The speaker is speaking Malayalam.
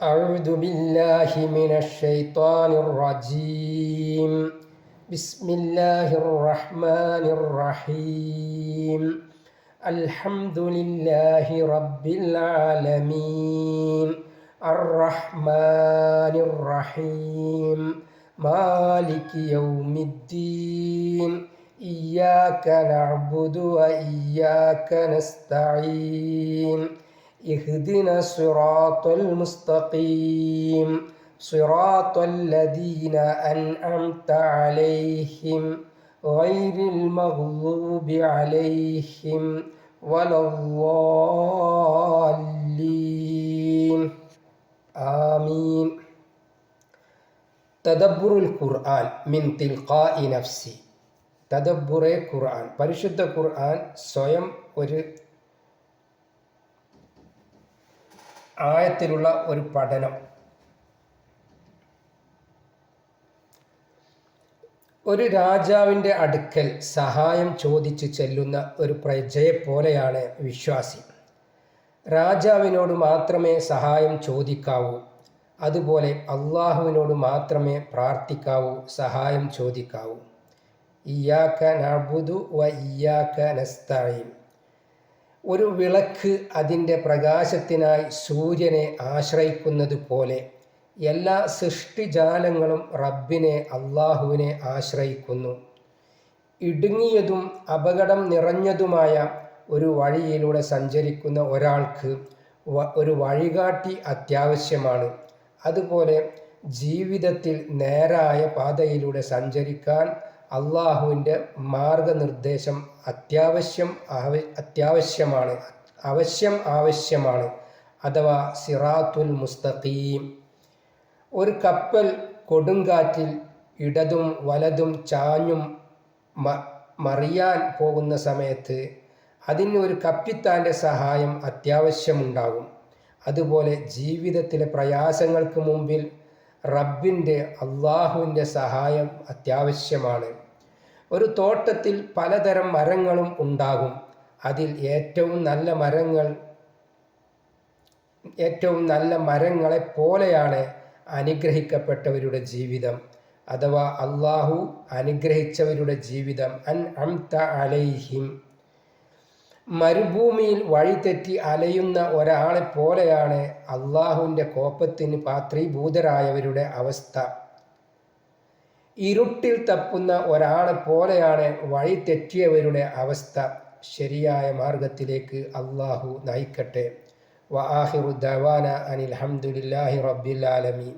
أعوذ بالله من الشيطان الرجيم. بسم الله الرحمن الرحيم. الحمد لله رب العالمين الرحمن الرحيم مالك يوم الدين إياك نعبد وإياك نستعين اهدنا الصراط المستقيم صراط الذين أنعمت عليهم غير المغضوب عليهم ولا الضالين آمين. തദബ്ബുറുൽ ഖുർആൻ മിൻ തിൽഖാഇ നഫ്സി. തദബ്ബുറെ ഖുർആൻ, പരിശുദ്ധ ഖുർആൻ സ്വയം ഒരു ആയത്തിലുള്ള ഒരു പഠനം. ഒരു രാജാവിൻ്റെ അടുക്കൽ സഹായം ചോദിച്ചു ചെല്ലുന്ന ഒരു പ്രജയെപ്പോലെയാണ് വിശ്വാസി. രാജാവിനോട് മാത്രമേ സഹായം ചോദിക്കാവൂ, അതുപോലെ അള്ളാഹുവിനോട് മാത്രമേ പ്രാർത്ഥിക്കാവൂ, സഹായം ചോദിക്കാവൂ. ഇയ്യാക നഅ്ബുദു വ ഇയ്യാക നസ്തഈൻ. ഒരു വിളക്ക് അതിൻ്റെ പ്രകാശത്തിനായി സൂര്യനെ ആശ്രയിക്കുന്നത് പോലെ എല്ലാ സൃഷ്ടിജാലങ്ങളും റബ്ബിനെ, അള്ളാഹുവിനെ ആശ്രയിക്കുന്നു. ഇടുങ്ങിയതും അപകടം നിറഞ്ഞതുമായ ഒരു വഴിയിലൂടെ സഞ്ചരിക്കുന്ന ഒരാൾക്ക് ഒരു വഴികാട്ടി അത്യാവശ്യമാണ്. അതുപോലെ ജീവിതത്തിൽ നേരായ പാതയിലൂടെ സഞ്ചരിക്കാൻ അള്ളാഹുവിൻ്റെ മാർഗനിർദ്ദേശം ആവശ്യമാണ്, അഥവാ സിറാത്തുൽ മുസ്തഖീം. ഒരു കപ്പൽ കൊടുങ്കാറ്റിൽ ഇടതും വലതും ചാഞ്ഞും മറിയാൻ പോകുന്ന സമയത്ത് അതിന് ഒരു കപ്പിത്താൻ്റെ സഹായം അത്യാവശ്യമുണ്ടാകും. അതുപോലെ ജീവിതത്തിലെ പ്രയാസങ്ങൾക്ക് മുമ്പിൽ റബ്ബിൻ്റെ, അള്ളാഹുവിൻ്റെ സഹായം അത്യാവശ്യമാണ്. ഒരു തോട്ടത്തിൽ പലതരം മരങ്ങളും ഉണ്ടാകും. അതിൽ ഏറ്റവും നല്ല മരങ്ങളെ പോലെയാണ് അനുഗ്രഹിക്കപ്പെട്ടവരുടെ ജീവിതം, അഥവാ അള്ളാഹു അനുഗ്രഹിച്ചവരുടെ ജീവിതം. അൻഅംത അലൈഹിം. മരുഭൂമിയിൽ വഴിതെറ്റി അലയുന്ന ഒരാളെ പോലെയാണ് അള്ളാഹുവിൻ്റെ കോപത്തിന് പാത്രീഭൂതരായവരുടെ അവസ്ഥ. ഇരുട്ടിൽ തപ്പുന്ന ഒരാളെ പോലെയാണ് വഴി തെറ്റിയവരുടെ അവസ്ഥ. ശരിയായ മാർഗത്തിലേക്ക് അള്ളാഹു നയിക്കട്ടെ. വആഖിറു ദഅവാന അനിൽ ഹംദുലില്ലാഹി റബ്ബിൽ ആലമീൻ.